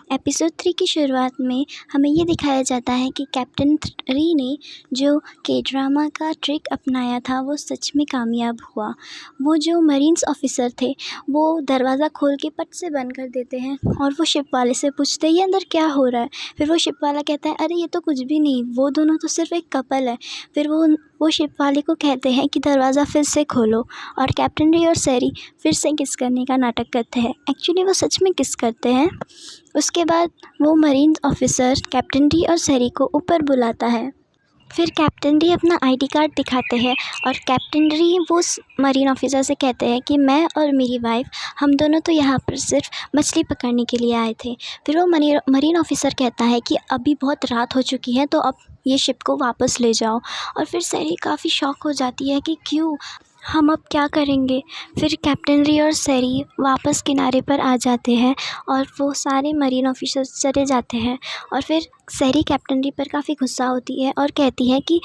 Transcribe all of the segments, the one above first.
Episode 3 की शुरुआत में हमें ये दिखाया जाता है कि कैप्टन री ने जो के ड्रामा का ट्रिक अपनाया था वो सच में कामयाब हुआ। वो जो मरीन्स ऑफिसर थे वो दरवाज़ा खोल के पट से बंद कर देते हैं और वो शिप वाले से पूछते हैं ये अंदर क्या हो रहा है। फिर वो शिप वाला कहता है अरे ये तो कुछ भी नहीं, वो दोनों तो सिर्फ एक कपल है। फिर वो शिप वाले को कहते हैं कि दरवाज़ा फिर से खोलो और कैप्टन री और सैरी फिर से किस करने का नाटक करते हैं। एक्चुअली वो सच में किस करते हैं। उसके बाद वो मरीन ऑफिसर कैप्टन डी और सैरी को ऊपर बुलाता है। फिर कैप्टन डी अपना आईडी कार्ड दिखाते हैं और कैप्टन डी वो मरीन ऑफिसर से कहते हैं कि मैं और मेरी वाइफ हम दोनों तो यहाँ पर सिर्फ मछली पकड़ने के लिए आए थे। फिर वो मरीन ऑफिसर कहता है कि अभी बहुत रात हो चुकी है तो अब ये शिप को वापस ले जाओ। और फिर सैरी काफ़ी शॉक हो जाती है कि क्यों, हम अब क्या करेंगे। फिर कैप्टन री और सैरी वापस किनारे पर आ जाते हैं और वो सारे मरीन ऑफिसर्स चले जाते हैं। और फिर सैरी कैप्टन री पर काफ़ी गुस्सा होती है और कहती है कि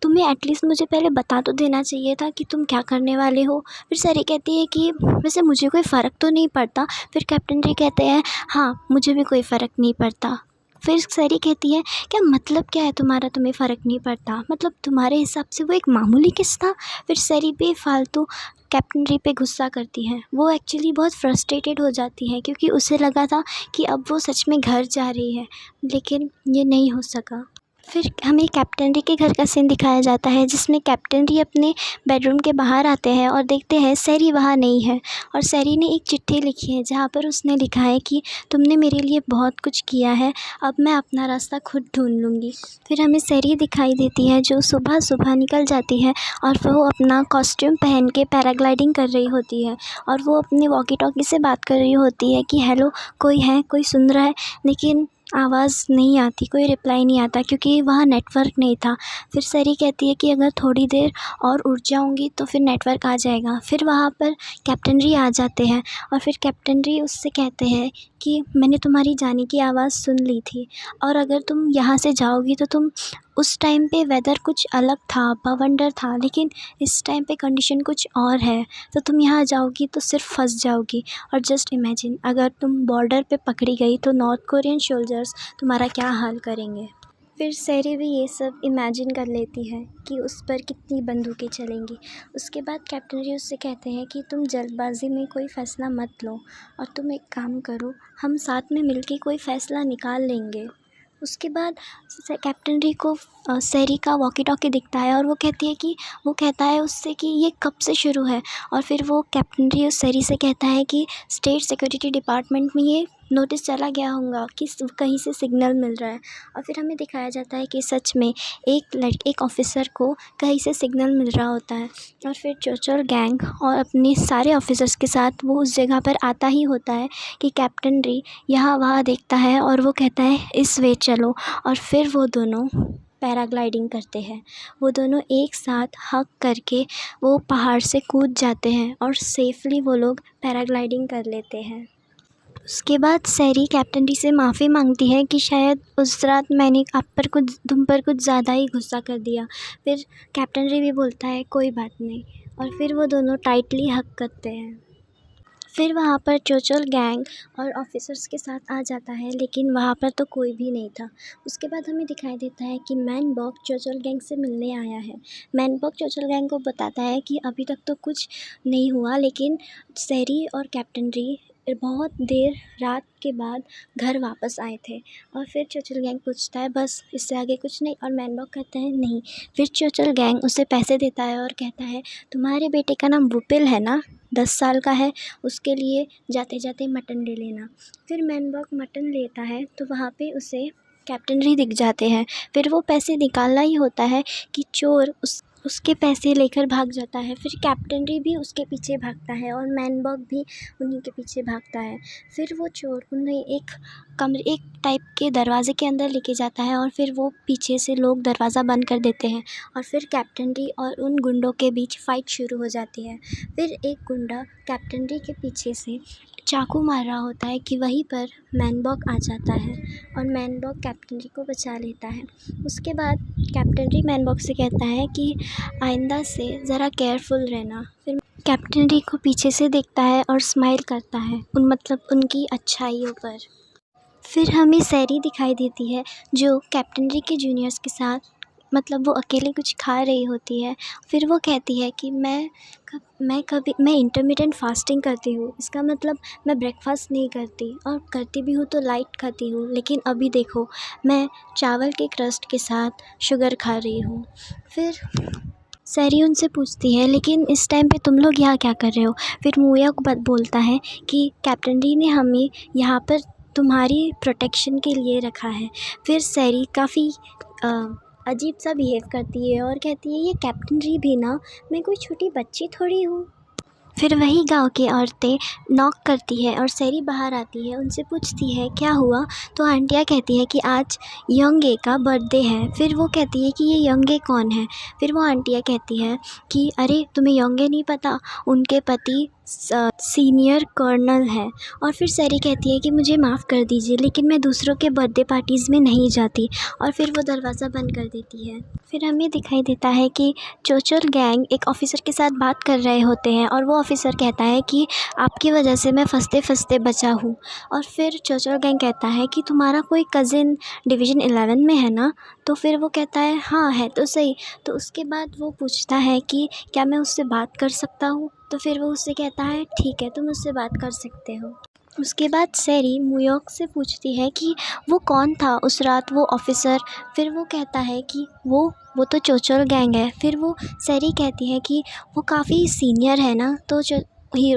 तुम्हें एटलीस्ट मुझे पहले बता तो देना चाहिए था कि तुम क्या करने वाले हो। फिर सैरी कहती है कि वैसे मुझे कोई फ़र्क तो नहीं पड़ता। फिर कैप्टन री कहते हैं हाँ मुझे भी कोई फ़र्क नहीं पड़ता। फिर सैरी कहती है क्या मतलब क्या है तुम्हारा, तुम्हें फ़र्क नहीं पड़ता, मतलब तुम्हारे हिसाब से वो एक मामूली किस था। फिर सैरी बेफालतू कैप्टन री पे गुस्सा करती है। वो एक्चुअली बहुत फ्रस्ट्रेटेड हो जाती है क्योंकि उसे लगा था कि अब वो सच में घर जा रही है, लेकिन ये नहीं हो सका। फिर हमें कैप्टन री के घर का सीन दिखाया जाता है जिसमें कैप्टन री अपने बेडरूम के बाहर आते हैं और देखते हैं सैरी वहाँ नहीं है। और सैरी ने एक चिट्ठी लिखी है जहाँ पर उसने लिखा है कि तुमने मेरे लिए बहुत कुछ किया है, अब मैं अपना रास्ता खुद ढूंढ लूँगी। फिर हमें सैरी दिखाई देती है जो सुबह सुबह निकल जाती है और वो अपना कॉस्ट्यूम पहन के पैराग्लाइडिंग कर रही होती है। और वो अपने वॉकी टॉकी से बात कर रही होती है कि हेलो कोई है, कोई सुन रहा है, लेकिन आवाज़ नहीं आती, कोई रिप्लाई नहीं आता क्योंकि वहाँ नेटवर्क नहीं था। फिर सैरी कहती है कि अगर थोड़ी देर और उड़ जाऊँगी तो फिर नेटवर्क आ जाएगा। फिर वहाँ पर कैप्टन री आ जाते हैं और फिर कैप्टन री उससे कहते हैं कि मैंने तुम्हारी जाने की आवाज़ सुन ली थी और अगर तुम यहाँ से जाओगी तो तुम उस टाइम पे वेदर कुछ अलग था, बवंडर था, लेकिन इस टाइम पे कंडीशन कुछ और है, तो तुम यहाँ जाओगी तो सिर्फ फंस जाओगी। और जस्ट इमेजिन अगर तुम बॉर्डर पे पकड़ी गई तो नॉर्थ कोरियन सोल्जर्स तुम्हारा क्या हाल करेंगे। फिर सैरी भी ये सब इमेजिन कर लेती है कि उस पर कितनी बंदूकें चलेंगी। उसके बाद कैप्टन री उससे कहते हैं कि तुम जल्दबाजी में कोई फ़ैसला मत लो और तुम एक काम करो, हम साथ में मिलके कोई फ़ैसला निकाल लेंगे। उसके बाद कैप्टन री को सैरी का वॉकी टॉकी दिखता है और वो कहता है उससे कि ये कब से शुरू है। और फिर वो कैप्टन री उस सैरी से कहता है कि स्टेट सिक्योरिटी डिपार्टमेंट में ये नोटिस चला गया होगा कि कहीं से सिग्नल मिल रहा है। और फिर हमें दिखाया जाता है कि सच में एक ऑफिसर को कहीं से सिग्नल मिल रहा होता है। और फिर चोचल गैंग और अपने सारे ऑफिसर्स के साथ वो उस जगह पर आता ही होता है कि कैप्टन री यहाँ वहाँ देखता है और वो कहता है इस वे चलो। और फिर वो दोनों पैराग्लाइडिंग करते हैं। वो दोनों एक साथ हक करके वो पहाड़ से कूद जाते हैं और सेफली वो लोग पैराग्लाइडिंग कर लेते हैं। उसके बाद सैरी कैप्टन डी से माफ़ी मांगती है कि शायद उस रात मैंने तुम पर कुछ ज़्यादा ही गुस्सा कर दिया। फिर कैप्टन डी भी बोलता है कोई बात नहीं और फिर वो दोनों टाइटली हग करते हैं। फिर वहाँ पर चोचल गैंग और ऑफिसर्स के साथ आ जाता है, लेकिन वहाँ पर तो कोई भी नहीं था। उसके बाद हमें दिखाई देता है कि मैन बॉक चोचल गैंग से मिलने आया है। मैन बॉक चोचल गैंग को बताता है कि अभी तक तो कुछ नहीं हुआ, लेकिन सैरी और कैप्टन री बहुत देर रात के बाद घर वापस आए थे। और फिर चोचल गैंग पूछता है बस इससे आगे कुछ नहीं, और मैन बॉक कहता है नहीं। फिर चोचल गैंग उसे पैसे देता है और कहता है तुम्हारे बेटे का नाम वुपिल है ना, 10 साल का है, उसके लिए जाते जाते मटन ले लेना। फिर मैन बॉक मटन लेता है तो वहाँ पे उसे कैप्टन री दिख जाते हैं। फिर वो पैसे निकालना ही होता है कि चोर उसके पैसे लेकर भाग जाता है। फिर कैप्टन री भी उसके पीछे भागता है और मैन बॉक भी उन्हीं के पीछे भागता है। फिर वो चोर उन्हें एक टाइप के दरवाजे के अंदर लेके जाता है और फिर वो पीछे से लोग दरवाज़ा बंद कर देते हैं और फिर कैप्टन री और उन गुंडों के बीच फ़ाइट शुरू हो जाती है। फिर एक गुंडा कैप्टन री के पीछे से चाकू मार रहा होता है कि वहीं पर मैन बॉक आ जाता है और मैन बॉक कैप्टन री को बचा लेता है। उसके बाद कैप्टन री मैन बॉक से कहता है कि आइंदा से ज़रा केयरफुल रहना। फिर कैप्टन री को पीछे से देखता है और स्माइल करता है उनकी अच्छाइयों पर। फिर हमें सैरी दिखाई देती है जो कैप्टन री के जूनियर्स के साथ मतलब वो अकेले कुछ खा रही होती है। फिर वो कहती है कि मैं इंटरमिटेंट फास्टिंग करती हूँ, इसका मतलब मैं ब्रेकफास्ट नहीं करती और करती भी हूँ तो लाइट खाती हूँ, लेकिन अभी देखो मैं चावल के क्रस्ट के साथ शुगर खा रही हूँ। फिर सैरी उनसे पूछती है लेकिन इस टाइम पे तुम लोग यहाँ क्या कर रहे हो। फिर मूया को बोलता है कि कैप्टन री ने हमें यहाँ पर तुम्हारी प्रोटेक्शन के लिए रखा है। फिर सैरी काफ़ी अजीब सा बिहेव करती है और कहती है ये कैप्टन री भी ना, मैं कोई छोटी बच्ची थोड़ी हूँ। फिर वही गांव की औरतें नॉक करती है और सैरी बाहर आती है, उनसे पूछती है क्या हुआ। तो आंटियाँ कहती है कि आज यंगे का बर्थडे है। फिर वो कहती है कि ये यंगे कौन है। फिर वो आंटियाँ कहती है कि अरे तुम्हें यंगे नहीं पता, उनके पति सीनियर कर्नल है। और फिर सैरी कहती है कि मुझे माफ़ कर दीजिए लेकिन मैं दूसरों के बर्थडे पार्टीज़ में नहीं जाती। और फिर वो दरवाज़ा बंद कर देती है। फिर हमें दिखाई देता है कि चोचल गैंग एक ऑफ़िसर के साथ बात कर रहे होते हैं और वो ऑफ़िसर कहता है कि आपकी वजह से मैं फंसते फंसते बचा हूँ। और फिर चोचल गैंग कहता है कि तुम्हारा कोई कज़िन डिवीज़न 11 में है ना। तो फिर वो कहता है हाँ है तो सही। तो उसके बाद वो पूछता है कि क्या मैं उससे बात कर सकता हूँ। तो फिर वो उससे कहता है ठीक है तुम उससे बात कर सकते हो। उसके बाद सैरी मुयोक से पूछती है कि वो कौन था उस रात वो ऑफ़िसर। फिर वो कहता है कि वो तो चोचल गैंग है। फिर वो सैरी कहती है कि वो काफ़ी सीनियर है ना। तो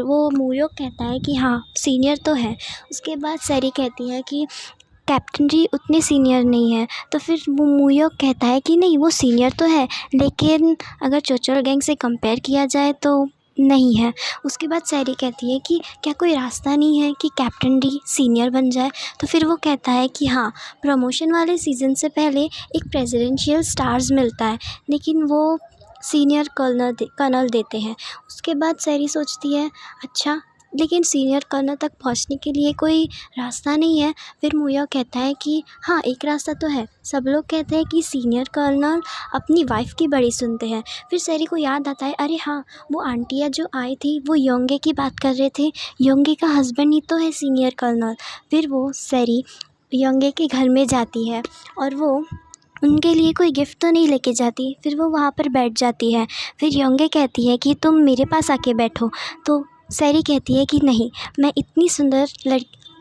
वो मुयोक कहता है कि हाँ सीनियर तो है। उसके बाद सैरी कहती है कि कैप्टन री उतने सीनियर नहीं है। तो फिर वो मुयोक कहता है कि नहीं वो सीनियर तो है लेकिन अगर चोचल गैंग से कंपेयर किया जाए तो नहीं है। उसके बाद सैरी कहती है कि क्या कोई रास्ता नहीं है कि कैप्टन री सीनियर बन जाए। तो फिर वो कहता है कि हाँ प्रमोशन वाले सीज़न से पहले एक प्रेसिडेंशियल स्टार्स मिलता है लेकिन वो सीनियर कर्नल देते हैं। उसके बाद सैरी सोचती है अच्छा लेकिन सीनियर कर्नल तक पहुंचने के लिए कोई रास्ता नहीं है। फिर मुया कहता है कि हाँ एक रास्ता तो है, सब लोग कहते हैं कि सीनियर कर्नल अपनी वाइफ की बड़ी सुनते हैं। फिर सैरी को याद आता है अरे हाँ वो आंटियाँ जो आई थी वो योंगे की बात कर रहे थे, योंगे का हस्बैंड ही तो है सीनियर कर्नल। फिर वो सैरी योंगे के घर में जाती है और वो उनके लिए कोई गिफ्ट तो नहीं लेके जाती। फिर वो वहाँ पर बैठ जाती है। फिर योंगे कहती है कि तुम मेरे पास आके बैठो। तो सैरी कहती है कि नहीं मैं इतनी सुंदर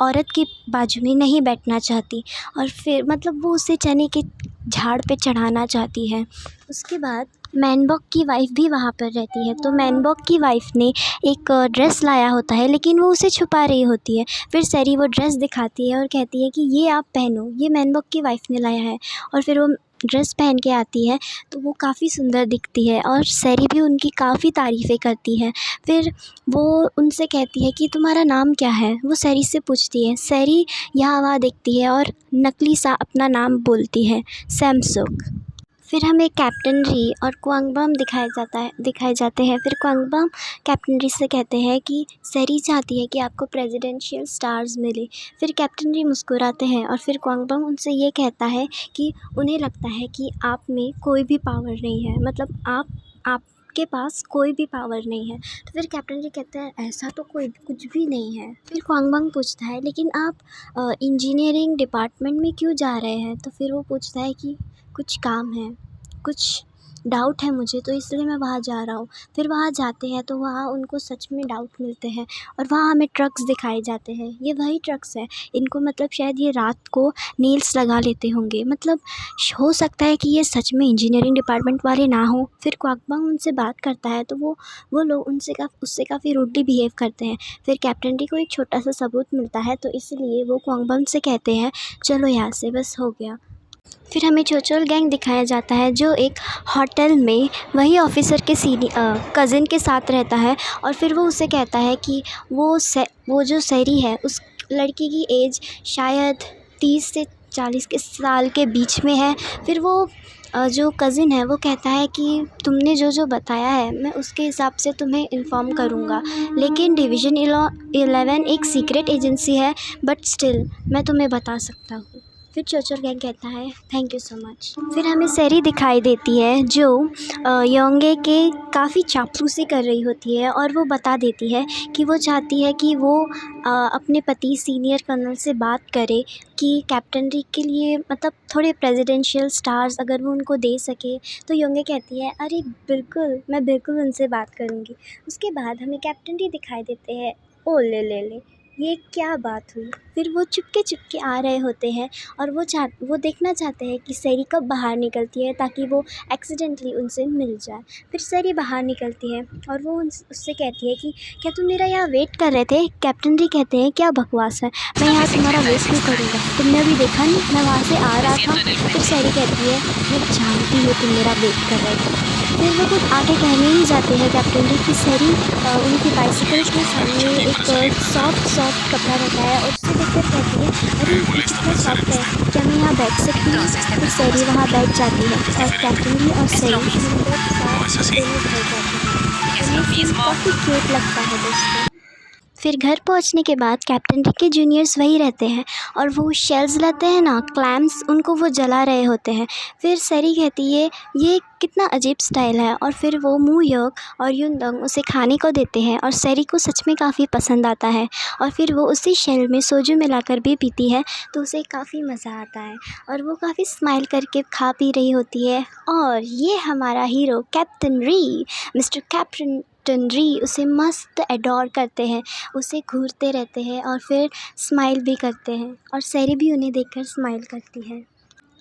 औरत के बाजू में नहीं बैठना चाहती। और फिर मतलब वो उसे चने के झाड़ पे चढ़ाना चाहती है। उसके बाद मैनबॉक की वाइफ भी वहाँ पर रहती है। तो मैनबॉक की वाइफ ने एक ड्रेस लाया होता है लेकिन वो उसे छुपा रही होती है। फिर सैरी वो ड्रेस दिखाती है और कहती है कि ये आप पहनो, ये मैनबॉक की वाइफ ने लाया है। और फिर वो ड्रेस पहन के आती है तो वो काफ़ी सुंदर दिखती है और सैरी भी उनकी काफ़ी तारीफ़ें करती है। फिर वो उनसे कहती है कि तुम्हारा नाम क्या है। वो सैरी से पूछती है। सैरी यहाँ वहाँ देखती है और नकली सा अपना नाम बोलती है, सैमसुक। फिर हमें कैप्टन री और क्वांगबम दिखाए जाते हैं। फिर क्वांगबम कैप्टन री से कहते हैं कि सैरी चाहती है कि आपको प्रेसिडेंशियल स्टार्स मिले। फिर कैप्टन री मुस्कुराते हैं और फिर क्वांगबम उनसे ये कहता है कि उन्हें लगता है कि आप में कोई भी पावर नहीं है, मतलब आपके पास कोई भी पावर नहीं है। तो फिर कैप्टन जी कहते हैं ऐसा तो कोई कुछ भी नहीं है। फिर क्वांगबम पूछता है लेकिन आप इंजीनियरिंग डिपार्टमेंट में क्यों जा रहे हैं। तो फिर वो पूछता है कि कुछ काम है, कुछ डाउट है मुझे तो इसलिए मैं वहाँ जा रहा हूँ। फिर वहाँ जाते हैं तो वहाँ उनको सच में डाउट मिलते हैं और वहाँ हमें ट्रक्स दिखाए जाते हैं। ये वही ट्रक्स हैं, इनको मतलब शायद ये रात को नेल्स लगा लेते होंगे, मतलब हो सकता है कि ये सच में इंजीनियरिंग डिपार्टमेंट वाले ना हो। फिर क्वाकबम उनसे बात करता है तो वो लोग उससे काफ़ी रूडली बिहेव करते हैं। फिर कैप्टन डी को एक छोटा सा सबूत मिलता है तो इसलिए वो क्वाकबम से कहते हैं चलो यहाँ से, बस हो गया। फिर हमें चोचल गैंग दिखाया जाता है जो एक होटल में वही ऑफिसर के कज़िन के साथ रहता है। और फिर वो उसे कहता है कि वो जो सैरी है उस लड़की की एज शायद 30 से 40 के साल के बीच में है। फिर वो जो कज़िन है वो कहता है कि तुमने जो बताया है मैं उसके हिसाब से तुम्हें इन्फॉर्म करूँगा, लेकिन डिवीज़न 11 एक सीक्रेट एजेंसी है, बट स्टिल मैं तुम्हें बता सकता हूँ। फिर चोचो गैंग कहता है थैंक यू सो मच। फिर हमें सैरी दिखाई देती है जो योंगे के काफ़ी चापलूसी कर रही होती है और वो बता देती है कि वो चाहती है कि वो अपने पति सीनियर कर्नल से बात करे कि कैप्टन री के लिए मतलब थोड़े प्रेसिडेंशियल स्टार्स अगर वो उनको दे सके। तो योंगे कहती है अरे बिल्कुल, मैं बिल्कुल उनसे बात करूँगी। उसके बाद हमें कैप्टन री दिखाई देते हैं। ओ ले ये क्या बात हुई। फिर वो चुपके आ रहे होते हैं और वो देखना चाहते हैं कि सैरी कब बाहर निकलती है ताकि वो एक्सीडेंटली उनसे मिल जाए। फिर सैरी बाहर निकलती है और वो उससे कहती है कि क्या तुम मेरा यहाँ वेट कर रहे थे। कैप्टन री कहते हैं क्या बकवास है, मैं यहाँ तुम्हारा वेट क्यों करूँगा, तुमने अभी देखा नहीं मैं वहाँ से आ रहा था। फिर सैरी कहती है मैं जानती हूँ तुम मेरा वेट कर रहे थे। फिर वो कुछ आगे कहने ही जाते हैं कैप्टन री कि सैरी उनकी बाइसिकल के सामने एक सॉफ्ट कपड़ा रहता है और उससे देखकर कहती है अरे ये कितना सॉफ्ट है, क्या मैं यहाँ बैठ सकती हूँ। फिर सैरी वहाँ बैठ जाती है और कैप्टन री और सैरी दोनों साथ दोनों घर जाते हैं। काफ़ी क्यूट लगता है दोस्तों। फिर घर पहुंचने के बाद कैप्टन री के जूनियर्स वही रहते हैं और वो शेल्स लाते हैं ना, क्लैम्स, उनको वो जला रहे होते हैं। फिर सैरी कहती है ये कितना अजीब स्टाइल है और फिर वो मू योक और युनदंग उसे खाने को देते हैं और सैरी को सच में काफ़ी पसंद आता है और फिर वो उसी शेल में सोजू मिलाकर भी पीती है तो उसे काफ़ी मज़ा आता है और वो काफ़ी स्माइल करके खा पी रही होती है। और ये हमारा हीरो कैप्टन री, मिस्टर कैप्टन री उसे मस्त एडोर करते हैं, उसे घूरते रहते हैं और फिर स्माइल भी करते हैं और सैरी भी उन्हें देखकर स्माइल करती है।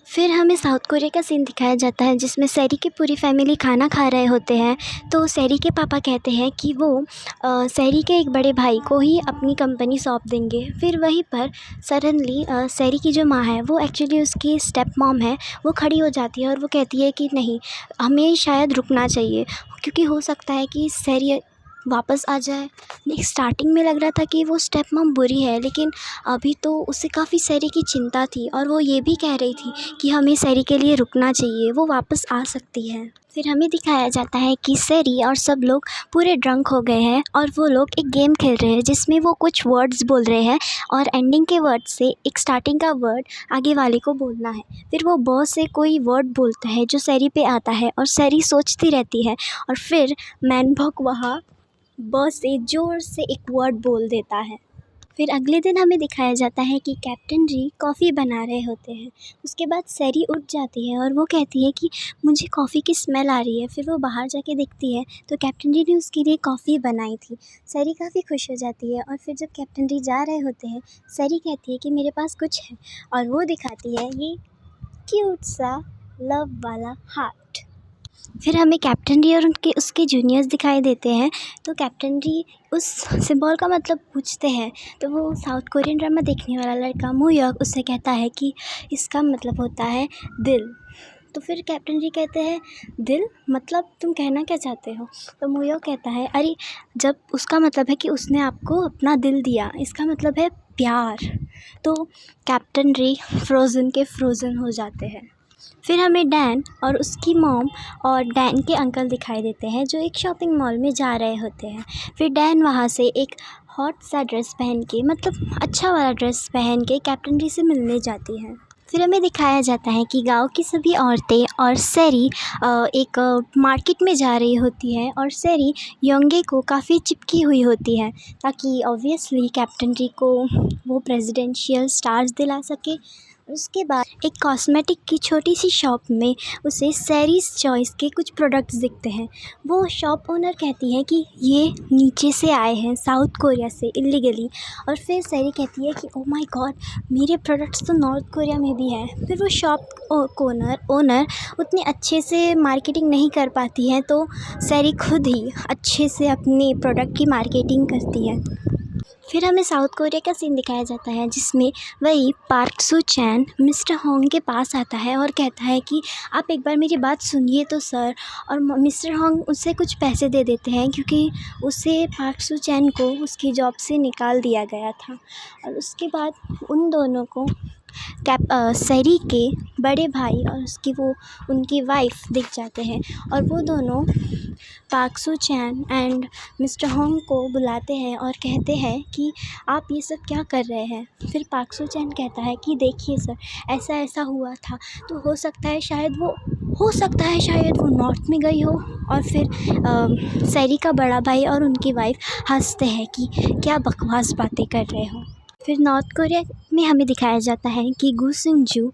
फिर हमें साउथ कोरिया का सीन दिखाया जाता है जिसमें सैरी की पूरी फैमिली खाना खा रहे होते हैं। तो सैरी के पापा कहते हैं कि वो सैरी के एक बड़े भाई को ही अपनी कंपनी सौंप देंगे। फिर वहीं पर सडनली सैरी की जो माँ है वो एक्चुअली उसकी स्टेप मॉम है, वो खड़ी हो जाती है और वो कहती है कि नहीं, हमें शायद रुकना चाहिए क्योंकि हो सकता है कि सैरी वापस आ जाए। स्टार्टिंग में लग रहा था कि वो स्टेप मॉम बुरी है लेकिन अभी तो उसे काफ़ी सैरी की चिंता थी और वो ये भी कह रही थी कि हमें सैरी के लिए रुकना चाहिए, वो वापस आ सकती है। फिर हमें दिखाया जाता है कि सैरी और सब लोग पूरे ड्रंक हो गए हैं और वो लोग एक गेम खेल रहे हैं जिसमें वो कुछ वर्ड्स बोल रहे हैं और एंडिंग के वर्ड से एक स्टार्टिंग का वर्ड आगे वाले को बोलना है। फिर वो बहुत से कोई वर्ड बोलता है जो सैरी पे आता है और सैरी सोचती रहती है और फिर मैनभॉक वहाँ बस से ज़ोर से एक वर्ड बोल देता है। फिर अगले दिन हमें दिखाया जाता है कि कैप्टन री कॉफ़ी बना रहे होते हैं। उसके बाद सैरी उठ जाती है और वो कहती है कि मुझे कॉफ़ी की स्मेल आ रही है। फिर वो बाहर जाके देखती है तो कैप्टन री ने उसके लिए कॉफ़ी बनाई थी। सैरी काफ़ी खुश हो जाती है और फिर जब कैप्टन री जा रहे होते हैं सैरी कहती है कि मेरे पास कुछ है और वो दिखाती है ये क्यूट सा लव वाला हार्ट। फिर हमें कैप्टन री और उसके जूनियर्स दिखाई देते हैं। तो कैप्टन री उस सिंबल का मतलब पूछते हैं तो वो साउथ कोरियन ड्रामा देखने वाला लड़का मू योक उससे कहता है कि इसका मतलब होता है दिल। तो फिर कैप्टन री कहते हैं दिल मतलब तुम कहना क्या चाहते हो। तो मू योक कहता है अरे जब उसका मतलब है कि उसने आपको अपना दिल दिया, इसका मतलब है प्यार। तो कैप्टन री फ्रोज़न हो जाते हैं। फिर हमें डैन और उसकी मॉम और डैन के अंकल दिखाई देते हैं जो एक शॉपिंग मॉल में जा रहे होते हैं। फिर डैन वहाँ से एक हॉट सा ड्रेस पहन के मतलब अच्छा वाला ड्रेस पहन के कैप्टन री से मिलने जाती है। फिर हमें दिखाया जाता है कि गांव की सभी औरतें और सैरी एक मार्केट में जा रही होती हैं और सैरी योंगे को काफ़ी चिपकी हुई होती है ताकि ऑब्वियसली कैप्टन री को वो प्रेसिडेंशियल स्टार्स दिला सके। उसके बाद एक कॉस्मेटिक की छोटी सी शॉप में उसे सैरीज चॉइस के कुछ प्रोडक्ट्स दिखते हैं। वो शॉप ओनर कहती है कि ये नीचे से आए हैं साउथ कोरिया से इलीगली और फिर सैरी कहती है कि ओ माय गॉड मेरे प्रोडक्ट्स तो नॉर्थ कोरिया में भी हैं। फिर वो शॉप ओनर उतनी अच्छे से मार्केटिंग नहीं कर पाती है तो सैरी खुद ही अच्छे से अपने प्रोडक्ट की मार्केटिंग करती है। फिर हमें साउथ कोरिया का सीन दिखाया जाता है जिसमें वही पार्क सू चैन मिस्टर होंग के पास आता है और कहता है कि आप एक बार मेरी बात सुनिए तो सर। और मिस्टर होंग उससे कुछ पैसे दे देते हैं क्योंकि उसे पार्क सू चैन को उसकी जॉब से निकाल दिया गया था। और उसके बाद उन दोनों को सैरी के बड़े भाई और उनकी वाइफ दिख जाते हैं और वो दोनों Park Su Chan and mister Hong को बुलाते हैं और कहते हैं कि आप ये सब क्या कर रहे हैं। फिर पार्क सू चैन कहता है कि देखिए सर, ऐसा ऐसा हुआ था, तो हो सकता है शायद वो नॉर्थ में गई हो। और फिर सैरी का बड़ा भाई और उनकी वाइफ हंसते हैं कि क्या बकवास बातें कर रहे हो। फिर नॉर्थ कोरिया में हमें दिखाया जाता है कि गू सिंग जू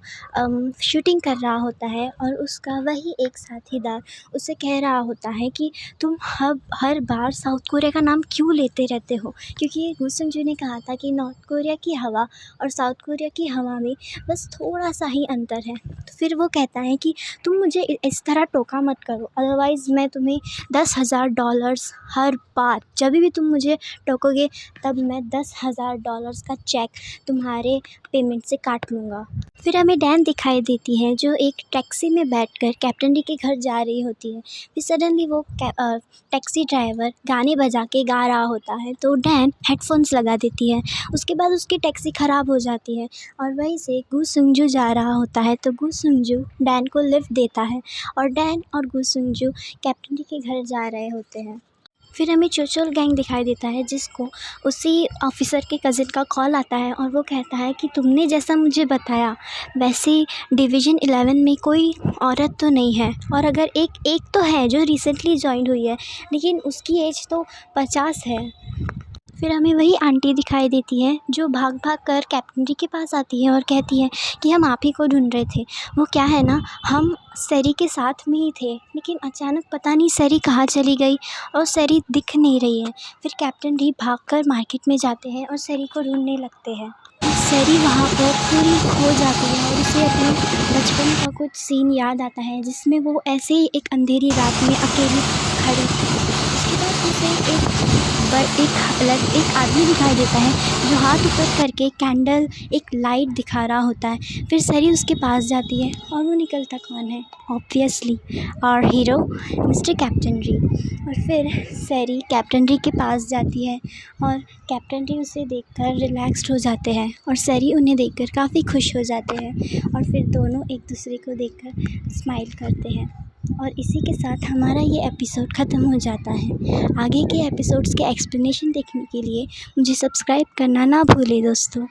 शूटिंग कर रहा होता है और उसका वही एक साथीदार उसे कह रहा होता है कि तुम हर बार साउथ कोरिया का नाम क्यों लेते रहते हो, क्योंकि गू सिंग जू ने कहा था कि नॉर्थ कोरिया की हवा और साउथ कोरिया की हवा में बस थोड़ा सा ही अंतर है। तो फिर वो कहता है कि तुम मुझे इस तरह टोका मत करो, अदरवाइज़ मैं तुम्हें $10,000 हर बार जब भी तुम मुझे टोकोगे तब मैं $10,000 का चेक तुम्हारे पेमेंट से काट लूँगा। फिर हमें डैन दिखाई देती है जो एक टैक्सी में बैठकर कैप्टन डी के घर जा रही होती है। फिर सडनली वो टैक्सी ड्राइवर गाने बजा के गा रहा होता है तो डैन हेडफोन्स लगा देती है। उसके बाद उसकी टैक्सी ख़राब हो जाती है और वहीं से गू सुंगजू जा रहा होता है तो गू सुंगजू डैन को लिफ्ट देता है और डैन और गू सुंगजू कैप्टन डी के घर जा रहे होते हैं। फिर हमें चोचोल गैंग दिखाई देता है जिसको उसी ऑफिसर के कज़िन का कॉल आता है और वो कहता है कि तुमने जैसा मुझे बताया वैसे डिवीज़न 11 में कोई औरत तो नहीं है, और अगर एक तो है जो रिसेंटली ज्वाइन हुई है लेकिन उसकी एज तो 50 है। फिर हमें वही आंटी दिखाई देती है जो भाग कर कैप्टन डी के पास आती है और कहती है कि हम आप ही को ढूंढ रहे थे। वो क्या है ना, हम सैरी के साथ में ही थे लेकिन अचानक पता नहीं सैरी कहाँ चली गई और सैरी दिख नहीं रही है। फिर कैप्टन डी भागकर मार्केट में जाते हैं और सैरी को ढूंढने लगते हैं। सैरी वहाँ पर पूरी खो जाती है और उसे अपने बचपन का कुछ सीन याद आता है जिसमें वो ऐसे ही एक अंधेरी रात में अकेली खड़ी थी। उसके बाद उसे एक आदमी दिखाई देता है जो हाथ ऊपर करके कैंडल एक लाइट दिखा रहा होता है। फिर सैरी उसके पास जाती है और वो निकलता कौन है, ऑब्वियसली और हीरो मिस्टर कैप्टन डी। और फिर सैरी कैप्टन डी के पास जाती है और कैप्टन डी उसे देखकर रिलैक्स्ड हो जाते हैं और सैरी उन्हें देखकर काफ़ी खुश हो जाते हैं और फिर दोनों एक दूसरे को देखकर स्माइल करते हैं। और इसी के साथ हमारा ये एपिसोड ख़त्म हो जाता है। आगे के एपिसोड्स के एक्सप्लेनेशन देखने के लिए मुझे सब्सक्राइब करना ना भूलें दोस्तों।